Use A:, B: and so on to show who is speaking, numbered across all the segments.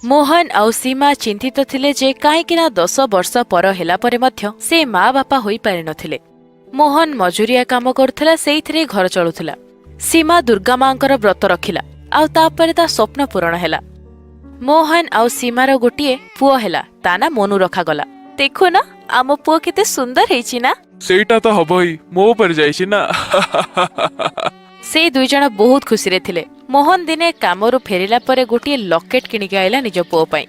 A: मोहन आउ सीमा चिंतित थिले जे काहेकिना 10 वर्ष पर हेला परे मध्य से माँ बापा होई पारि नथिले। मोहन मजुरिया काम करुथिला, सेइथिरे घर चलुथिला। सीमा दुर्गा मांकर व्रत रखिला आउ तापरे ता स्वप्न पूरण हेला। मोहन आउ सीमार गोटिए पुओ हेला, ता ना मोनू रखागला। देखो ना आम पुओ केते सुंदर हेछि ना।
B: सेटा तो हब ही मो पर जाइछि ना।
A: से दुई जण बहुत खुशी रे थिले। मोहन दिने कामरू फेरिला परे गोटिए लकेट किनिके आइला निज पुओ पई।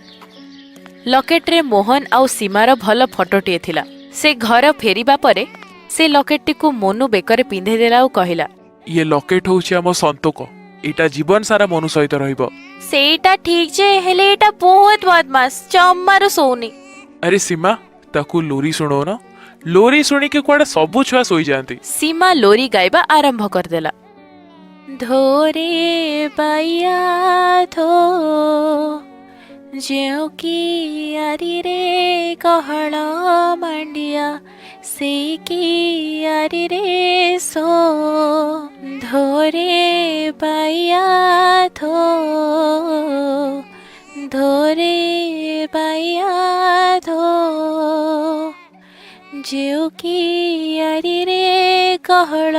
A: लकेट रे मोहन आउ सीमार भल फटोटिए थिला। से घर फेरिबा परे से लकेटटी को मोनू बेकरे पिंधे देला और कहिला,
B: ये लकेट होउछि आम संतोक, एटा जीवन सारा मनु सहित रहिबो।
A: सेटा ठीक जे, हेले एटा बहुत बदमाश, जम्मारो सोनी।
B: अरे सीमा ताकू लोरी सुनो ना। लोरी सुनी के कुआडे सबु छुआ सोई जांती।
A: सीमा लोरी गाइबा आरंभ कर देला। धोरे बाइया धो जेउ की आरी रे कहळ मांडिया से की आरी रे सो। धोरे बाइया धो धोरे बाइया धो जेउ की आरी रे कहळ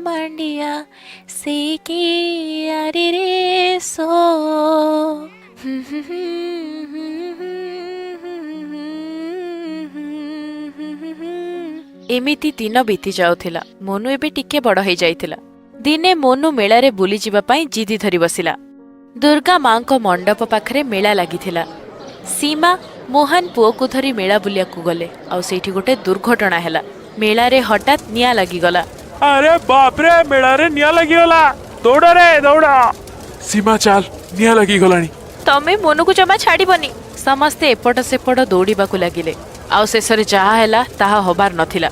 A: मांडिया से की आरी रे सो। एमिति दिन बीती जाउथिला। मोनू एबे टिके बड़ हो जाइथिला। दिने मोनू मेलारे बुली जिबा पई जिदी धरी बसिला। दुर्गा मां को मंडप पाखरे मेला लागिथिला। सीमा मोहन पुओ को धरी मेला बुलिया को गले आउ सेठी गोटे दुर्घटना हैला। मेलारे हठात निया लागिगला।
B: अरे बाप रे, मेला रे निया लगी गला। दौड़ रे दौड़। सीमा चाल, निया लगी गलानी।
A: तमे मोनू को जमा छाड़ीबनी। समस्ते एपट सेपट दौड़ीबाकू लागिले आउ शेषरे जहा हैला ताहा होबार नथिला।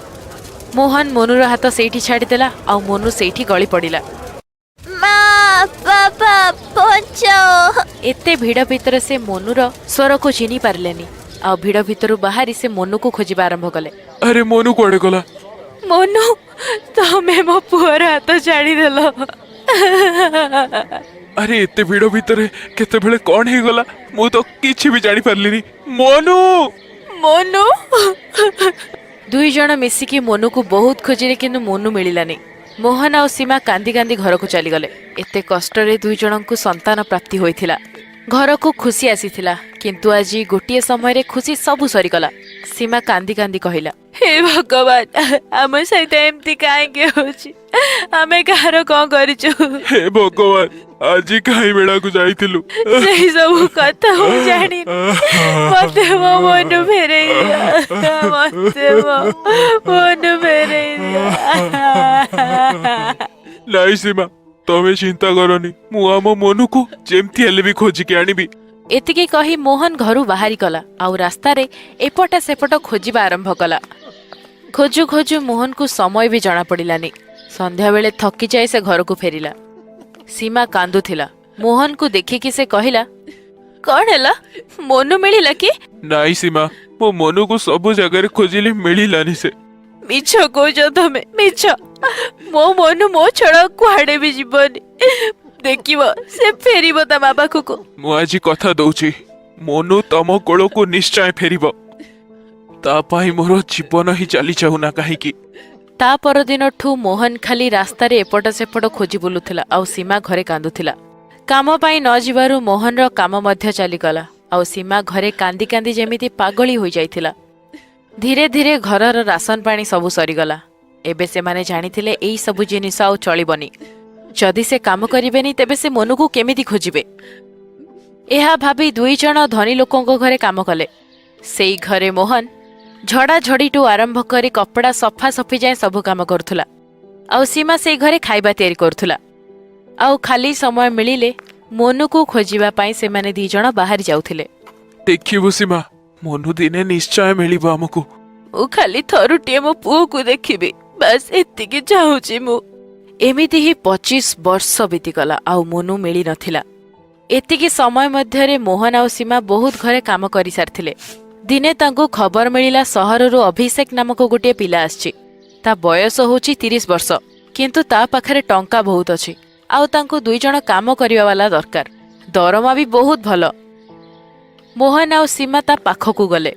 A: मोहन मोनूर हाथ सेठी छाड़ीदेला आउ मोनू सेठी गली पड़िला। मां बाबा बचाओ। एते भिड़ भितर से मोनूर स्वर को चिनी पारलेनी आउ भिड़ भितरु बाहरी से मोनू को खोजिबा आरंभ कले।
B: अरे मोनू कुआडे गला?
A: मोनू तमे मो पुअर हाथ छाड़ीदेल।
B: अरे एते भिड़ भितर केते बेले कौन ही गला मु तो किछि भी जानी पारलिनी। मोनू
A: मोनू दुई जण मिसिकी मोनू को बहुत खोजिले किंतु मोनू मिलिलानी। मोहन और सीमा कांदी कांदी घर को चली गले। एते कष्टरे दुई जण को संतान प्राप्ति होइथिला। घर को खुशी आसीथिला किंतु आज गोटिए समय रे खुशी सबु सरीगला। सीमा कांदी कांदी कहिला, हे भगवान आम सहित एमती काहे होछि, आमे कार कौन करिछु।
B: हे भगवान आज कहीं मेला को जाइथिलु
A: सेही सब कथा हो जानी। मते मो मन फेरे दिया, मते मो मन फेरे दिया।
B: नाइ सीमा तमे चिंता करनी, मु आम मोनू को जेमती हेले भी खोजी के आनिबी।
A: एतिकी कही मोहन घरू बाहरी गला आउ रास्ता रे एपट सेपट खोजिबा आरंभ कला। खोजु खोजु मोहन को समय भी जना पड़िलानी। संध्या बेले थकी जाए से घर को फेरिला। सीमा कांदुथिला। मोहन को देखिकी से कहिला, कौन हैला मोनू मिलिला कि?
B: नाइ सीमा मो मोनू को सब जगह खोजिली मिलिलानी से।
A: मिछ कौच तमे मिछ। मो मोनू मो छड़ा कुआडे भी जीवनी। देखिबो से फेरिबो ता माँ पाखु को।
B: मु आज कथा दउची मोनू तम कोल को निश्चय फेरिबो। ता पाई मोर जीवन ही चली चाहुना काहे की।
A: ता पर दिन ठू मोहन खाली रास्ता रे एपट सेपट खोजी बुलुथिला आउ सीमा घरे कांदुथिला। काम पाई न जिबारु मोहन रो काम मध्य चली गला आउ सीमा घरे कांदी कांदी जेमिति पागली होई जाइथिला। धीरे धीरे घरर राशन पानी सबु सरीगला। एबे से माने जानिथिले एई सबु जिनिस आउ चलिबनी। जदि से काम करिबेनी तेबे से मोनू को केमिति खोजिबे। एहा भाबी दुई जण धनी लोकंको घरे काम कले। सेई घरे मोहन झड़ा झड़ीटू आरंभ करी कपड़ा सफा सफी जाए सबु काम करुथुला आउ सीमा सेई घरे खाइबा तैयारी करुथुला। आउ खाली समय मिलिले मोनू को खोजिबा पाई से माने दी जण बाहर जाउथिले।
B: देखिबु सीमा मोनू दिने निश्चय मिलिबो हमकु।
A: ओ खाली थरुटिए मो पुओ को देखिबे, बस एतिकी चाहूची मु। एमिति ही 25 वर्ष बीतीगला आउ मोनू मिली नथिला। एतिकी समय मध्यरे मोहन आउ सीमा बहुत घरे काम करि सारथिले। दिने तांको खबर मिलिला सहररु अभिषेक नामक गोटे पिला आछि। ता बयस होची 30 वर्ष किंतु ता पाखरे टंका बहुत अछि आउ तांको दुई जण काम करिवा वाला दरकार। दरमा भी बहुत भलो। ମୋହନ ଆଉ ସୀମା ତା ପାଖକୁ ଗଲେ।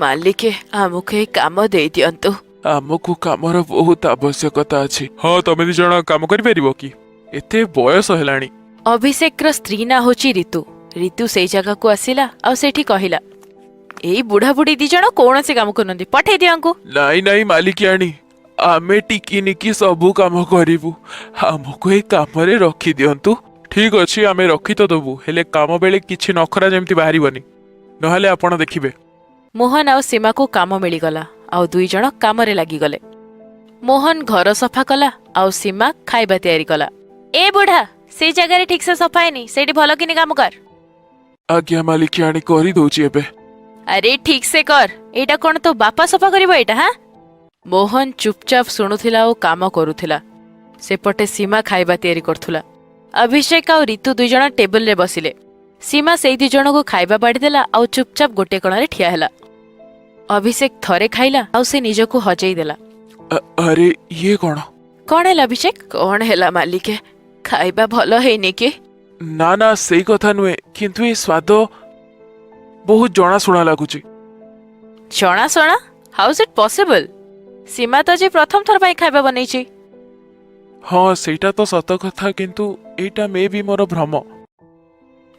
A: ମାଲିକେ ଆମକୁ ଏ କାମ ଦେଇ ଦିଅନ୍ତୁ।
B: ଆମକୁ କାମର ବହୁତ ଆବଶ୍ୟକତା ଅଛି। ହଁ, ତମେ 2 ଜଣ କାମ କରିପାରିବ କି? ଏତେ ବୟସ ହେଲାଣି।
A: ଅଭିଷେକର ସ୍ତ୍ରୀ ନାଁ ହଉଛି ରିତୁ। ରିତୁ ସେଇ ଜାଗାକୁ ଆସିଲା ଆଉ ସେଠି କହିଲା, ଏଇ ବୁଢାବୁଢୀ 2 ଜଣ କୌଣସି କାମ କରୁନାହାନ୍ତି, ପଠେଇ ଦିଅଙ୍କୁ।
B: ନାଇଁ ନାଇଁ ମାଲିକିଆଣୀ, ଆମେ ଟିକିନିକି ସବୁ କାମ କରିବୁ। ଆମକୁ ଏଇ କାମରେ ରଖିଦିଅନ୍ତୁ। ଠିକ ଅଛି, ଆମେ ରଖି ତ ଦବୁ, ହେଲେ କାମ ବେଳେ କିଛି ନଖରା ଯେମିତି ବାହାରିବନି, ନହେଲେ ଆପଣ ଦେଖିବେ।
A: ମୋହନ ଆଉ ସୀମାକୁ କାମ ମିଳିଗଲା ଆଉ 2 ଜଣ କାମରେ ଲାଗିଗଲେ। ମୋହନ ଘର ସଫା କଲା ଆଉ ସୀମା ଖାଇବା ତିଆରି କଲା। ଏ ବୁଢା, ସେଇ ଜାଗାରେ ଠିକସେ ସଫା ହେଇନି, ସେଇଠି ଭଲ କିନି କାମ କର।
B: ଆଜ୍ଞା ମାଲିକିଆଣୀ, କରିଦଉଛି ଏବେ।
A: ଆରେ ଠିକସେ କର, ଏଇଟା କଣ ତୋ ବାପା ସଫା କରିବ ଏଇଟା? ହାଁ? ମୋହନ ଚୁପଚାପ ଶୁଣୁଥିଲା ଆଉ କାମ କରୁଥିଲା। ସେପଟେ ସୀମା ଖାଇବା ତିଆରି କରୁଥିଲା। ଅଭିଷେକ ଆଉ ରିତୁ 2 ଜଣ ଟେବୁଲରେ ବସିଲେ। ସୀମା ସେଇ 2 ଜଣଙ୍କୁ ଖାଇବା ବାଢିଦେଲା ଆଉ ଚୁପଚାପ ଗୋଟେ କୋଣରେ ଠିଆ ହେଲା। ଅଭିଷେକ ଥରେ ଖାଇଲା ଆଉ ସେ ନିଜକୁ ହଜେଇ ଦେଲା।
B: ଆରେ ଇଏ କଣ?
A: କଣ ହେଲା ଅଭିଷେକ? କଣ ହେଲା ମାଲିକେ? ଖାଇବା ଭଲ ହେଇନି କି?
B: ନା ନା, ସେଇ କଥା ନୁହେଁ, କିନ୍ତୁ ଏ ସ୍ୱାଦ ବହୁତ ଜଣାଶୁଣା ଲାଗୁଛି।
A: ଜଣାଶୁଣା? ହାଉ ଇଜ୍ ଇଟ୍ ପସିବଲ? ସୀମା ତ ଆଜି ପ୍ରଥମ ଥର ପାଇଁ ଖାଇବା ବନେଇଛି।
B: ହଁ, ସେଇଟା ତ ସତ କଥା, କିନ୍ତୁ ଏଇଟା ମେ ବି ମୋର ଭ୍ରମ।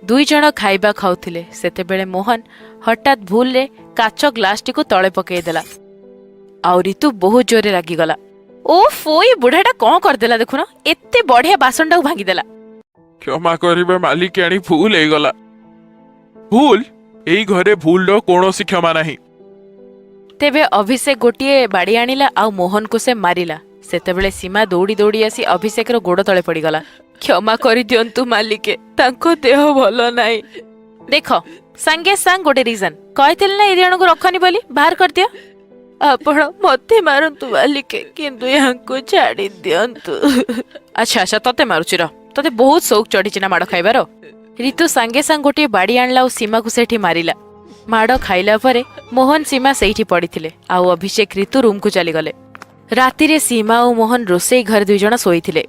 A: 2 ଜଣ ଖାଇବା ଖାଉଥିଲେ, ସେତେବେଳେ ମୋହନ ହଠାତ୍ ଭୁଲରେ କାଚ ଗ୍ଲାସଟିକୁ ତଳେ ପକେଇଦେଲା ଆଉ ରିତୁ ବହୁତ ଜୋରରେ ରାଗିଗଲା। ଓଫ୍, ଏଇ ବୁଢାଟା କଣ କରିଦେଲା ଦେଖୁନ, ଏତେ ବଢିଆ ବାସନଟାକୁ ଭାଙ୍ଗିଦେଲା।
B: କ୍ଷମା କରିବେ ମାଲିକିଆଣୀ, ଭୁଲ ହେଇଗଲା। ଭୁଲ? ଏଇ ଘରେ ଭୁଲର କୌଣସି କ୍ଷମା ନାହିଁ।
A: ତେବେ ଅଭିଷେକ ଗୋଟିଏ ବାଡ଼ି ଆଣିଲା ଆଉ ମୋହନକୁ ସେ ମାରିଲା। ସେତେବେଳେ ସୀମା ଦୌଡ଼ି ଦୌଡ଼ି ଆସି ଅଭିଷେକର ଗୋଡ଼ ତଳେ ପଡ଼ିଗଲା। କ୍ଷମା କରିଦିଅନ୍ତୁ ମାଲିକେ, ତାଙ୍କ ଦେହ ଭଲ ନାହିଁ। ଦେଖ, ସାଙ୍ଗେ ସାଙ୍ଗ ଗୋଟେ ରିଜନ କହିଥିଲେ ନା, ଏ ଜଣଙ୍କୁ ରଖନି ବୋଲି, ବାହାର କରିଦିଅ। ଆପଣ ମତେ ମାରନ୍ତୁ ମାଲିକେ, କିନ୍ତୁ ୟାଙ୍କୁ ଛାଡ଼ି ଦିଅନ୍ତୁ। ଆଚ୍ଛା ଆଚ୍ଛା, ତତେ ମାରୁଛି ର, ତତେ ବହୁତ ସୌକ ଚଢିଛି ନା ମାଡ଼ ଖାଇବାର। ରିତୁ ସାଙ୍ଗେ ସାଙ୍ଗ ଗୋଟିଏ ବାଡ଼ି ଆଣିଲା ଆଉ ସୀମାକୁ ସେଠି ମାରିଲା। ମାଡ଼ ଖାଇଲା ପରେ ମୋହନ ସୀମା ସେଇଠି ପଡ଼ିଥିଲେ ଆଉ ଅଭିଷେକ ରିତୁ ରୁମକୁ ଚାଲିଗଲେ। ରାତିରେ ସୀମା ଓ ମୋହନ ରୋଷେଇ ଘରେ 2 ଜଣ ଶୋଇଥିଲେ।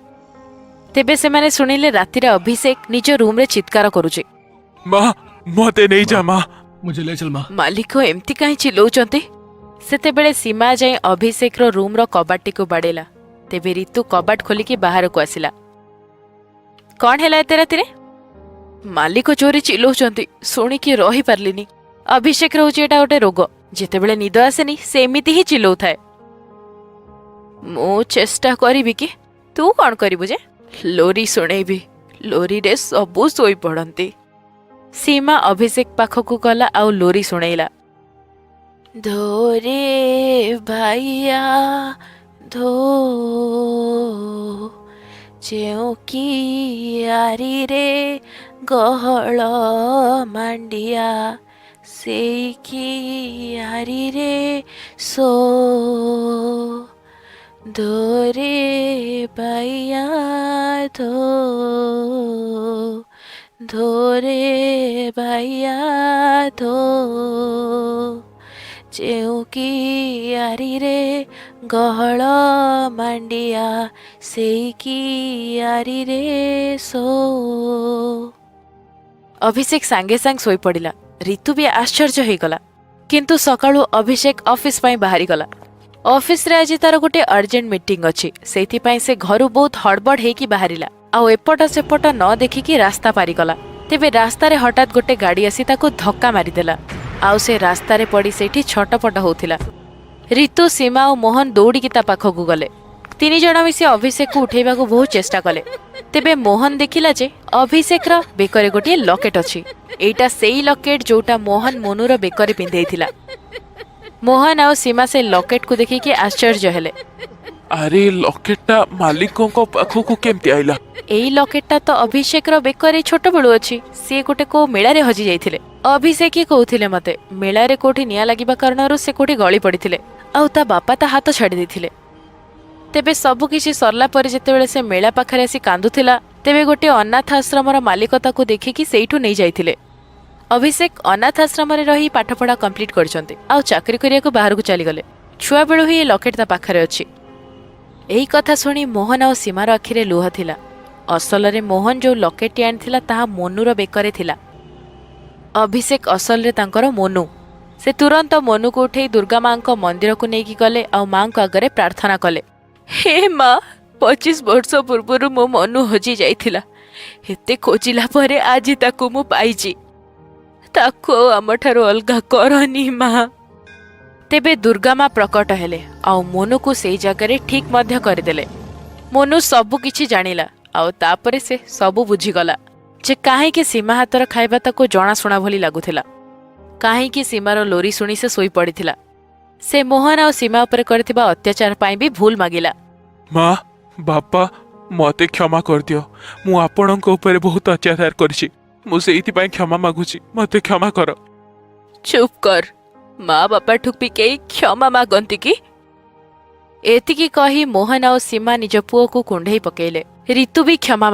A: ତେବେ ସେମାନେ ଶୁଣିଲେ ରାତିରେ ଅଭିଷେକ ନିଜ ରୁମରେ ଚିତ୍କାର କରୁଛି।
B: ମା, ମତେ ନେଇଯା ମା।
C: मुझे ले चल माँ।
A: ମାଲିକ ଏମିତି କାହିଁ ଚିଲଉଛନ୍ତି? ସେତେବେଳେ ସୀମା ଯାଇ ଅଭିଷେକର ରୁମର କବାଟଟିକୁ ବାଡ଼େଇଲା। ତେବେ ରିତୁ କବାଟ ଖୋଲିକି ବାହାରକୁ ଆସିଲା। କଣ ହେଲା ଏତେ ରାତିରେ? ମାଲିକ ଜୋରେ ଚିଲଉଛନ୍ତି, ଶୁଣିକି ରହିପାରିଲିନି। ଅଭିଷେକର ହଉଛି ଏଟା ଗୋଟେ ରୋଗ, ଯେତେବେଳେ ନିଦ ଆସେନି ସେ ଏମିତି ହିଁ ଚିଲଉଥାଏ। ମୁଁ ଚେଷ୍ଟା କରିବି କି? ତୁ କଣ କରିବୁ ଯେ? ଲୋରି ଶୁଣେଇବି, ଲୋରିରେ ସବୁ ଶୋଇପଡ଼ନ୍ତି। ସୀମା ଅଭିଷେକ ପାଖକୁ ଗଲା ଆଉ ଲୋରି ଶୁଣେଇଲା। ଧୋରେ ଭାଇଆ ଧୋ, ଯେଉଁ କିଆରିରେ ଗହଳ ମାଣ୍ଡିଆ, ସେଇ କିଆରିରେ ସୋ, ଧୋରେ ବାଇଆ ଧୋ, ଧୋରେ ବାଇଆ ଧୋ, ଯେଉଁ କିଆରିରେ ଗହଳ ମାଣ୍ଡିଆ, ସେଇ କିଆରିରେ ସୋ। ଅଭିଷେକ ସାଙ୍ଗେ ସାଙ୍ଗେ ଶୋଇପଡ଼ିଲା। ରିତୁ ବି ଆଶ୍ଚର୍ଯ୍ୟ ହେଇଗଲା। କିନ୍ତୁ ସକାଳୁ ଅଭିଷେକ ଅଫିସ ପାଇଁ ବାହାରିଗଲା। ଅଫିସରେ ଆଜି ତାର ଗୋଟେ ଅର୍ଜେଣ୍ଟ ମିଟିଂ ଅଛି, ସେଇଥିପାଇଁ ସେ ଘରୁ ବହୁତ ହଡବଡ ହେଇକି ବାହାରିଲା ଆଉ ଏପଟ ସେପଟ ନ ଦେଖିକି ରାସ୍ତା ପାରିଗଲା। ତେବେ ରାସ୍ତାରେ ହଠାତ୍ ଗୋଟେ ଗାଡ଼ି ଆସି ତାକୁ ଧକ୍କା ମାରିଦେଲା ଆଉ ସେ ରାସ୍ତାରେ ପଡ଼ି ସେଇଠି ଛଟପଟ ହଉଥିଲା। ରିତୁ, ସୀମା ଆଉ ମୋହନ ଦୌଡ଼ିକି ତା ପାଖକୁ ଗଲେ। 3 ଜଣ ମିଶି ଅଭିଷେକକୁ ଉଠେଇବାକୁ ବହୁତ ଚେଷ୍ଟା କଲେ। ତେବେ ମୋହନ ଦେଖିଲା ଯେ ଅଭିଷେକର ବେକରେ ଗୋଟିଏ ଲକେଟ ଅଛି। ଏଇଟା ସେଇ ଲକେଟ ଯୋଉଟା ମୋହନ ମନୁର ବେକରେ ପିନ୍ଧେଇଥିଲା। ମୋହନ ଆଉ ସୀମା ସେ ଲକେଟକୁ ଦେଖିକି ଆଶ୍ଚର୍ଯ୍ୟ ହେଲେ।
B: ଆରେ ଲକେଟଟା ମାଲିକଙ୍କ ପାଖକୁ କେମିତି ଆଇଲା?
A: ଏଇ ଲକେଟଟା ତ ଅଭିଷେକର ବେକରେ ଛୋଟବେଳୁ ଅଛି। ସିଏ ଗୋଟେ କୋଉ ମେଳାରେ ହଜି ଯାଇଥିଲେ। ଅଭିଷେକ ହିଁ କହୁଥିଲେ ମତେ, ମେଳାରେ କୋଉଠି ନିଆଁ ଲାଗିବା କାରଣରୁ ସେ କୋଉଠି ଗଳି ପଡ଼ିଥିଲେ ଆଉ ତା ବାପା ତା ହାତ ଛାଡ଼ି ଦେଇଥିଲେ। ତେବେ ସବୁକିଛି ସରିଲା ପରେ ଯେତେବେଳେ ସେ ମେଳା ପାଖରେ ଆସି କାନ୍ଦୁଥିଲା, ତେବେ ଗୋଟିଏ ଅନାଥ ଆଶ୍ରମର ମାଲିକ ତାକୁ ଦେଖିକି ସେଇଠୁ ନେଇଯାଇଥିଲେ। ଅଭିଷେକ ଅନାଥ ଆଶ୍ରମରେ ରହି ପାଠପଢ଼ା କମ୍ପ୍ଲିଟ୍ କରିଛନ୍ତି ଆଉ ଚାକିରି କରିବାକୁ ବାହାରକୁ ଚାଲିଗଲେ। ଛୁଆବେଳୁ ହିଁ ଏ ଲକେଟ ତା ପାଖରେ ଅଛି। ଏହି କଥା ଶୁଣି ମୋହନ ଆଉ ସୀମାର ଆଖିରେ ଲୁହ ଥିଲା। ଅସଲରେ ମୋହନ ଯୋଉ ଲକେଟଟି ଆଣିଥିଲା ତାହା ମନୁର ବେକରେ ଥିଲା। ଅଭିଷେକ ଅସଲରେ ତାଙ୍କର ମୋନୁ। ସେ ତୁରନ୍ତ ମୋନୁକୁ ଉଠେଇ ଦୁର୍ଗା ମାଙ୍କ ମନ୍ଦିରକୁ ନେଇକି ଗଲେ ଆଉ ମାଙ୍କ ଆଗରେ ପ୍ରାର୍ଥନା କଲେ। ହେ ମା, 25 ବର୍ଷ ପୂର୍ବରୁ ମୋ ମନୁ ହଜି ଯାଇଥିଲା। ଏତେ ଖୋଜିଲା ପରେ ଆଜି ତାକୁ ମୁଁ ପାଇଛି। ତାକୁ ଆଉ ଆମଠାରୁ ଅଲଗା କରନି ମା। ତେବେ ଦୁର୍ଗା ମା ପ୍ରକଟ ହେଲେ ଆଉ ମୋନୁକୁ ସେଇ ଜାଗାରେ ଠିକ୍ ମଧ୍ୟ କରିଦେଲେ। ମୋନୁ ସବୁ କିଛି ଜାଣିଲା ଆଉ ତାପରେ ସେ ସବୁ ବୁଝିଗଲା ଯେ କାହିଁକି ସୀମା ହାତର ଖାଇବା ତାକୁ ଜଣାଶୁଣା ଭଳି ଲାଗୁଥିଲା, କାହିଁକି ସୀମାର ଲୋରି ଶୁଣି ସେ ଶୋଇପଡ଼ିଥିଲା। ସେ ମୋହନ ଆଉ ସୀମା ଉପରେ କରିଥିବା ଅତ୍ୟାଚାର ପାଇଁ ବି ଭୁଲ ମାଗିଲା।
B: ମା, ବାପା, ମତେ କ୍ଷମା କରିଦିଅ। ମୁଁ ଆପଣଙ୍କ ଉପରେ ବହୁତ ଅତ୍ୟାଚାର କରିଛି। ମୁଁ ସେଇଥିପାଇଁ କ୍ଷମା ମାଗୁଛି। ମତେ କ୍ଷମା କର।
A: ଚୁପ୍ କର। ମା ବାପାଠୁ ବି କେହି କ୍ଷମା ମାଗନ୍ତି କି? ଏତିକି କହି ମୋହନ ଆଉ ସୀମା ନିଜ ପୁଅକୁ କୁଣ୍ଢେଇ ପକେଇଲେ। ରିତୁ ବି କ୍ଷମା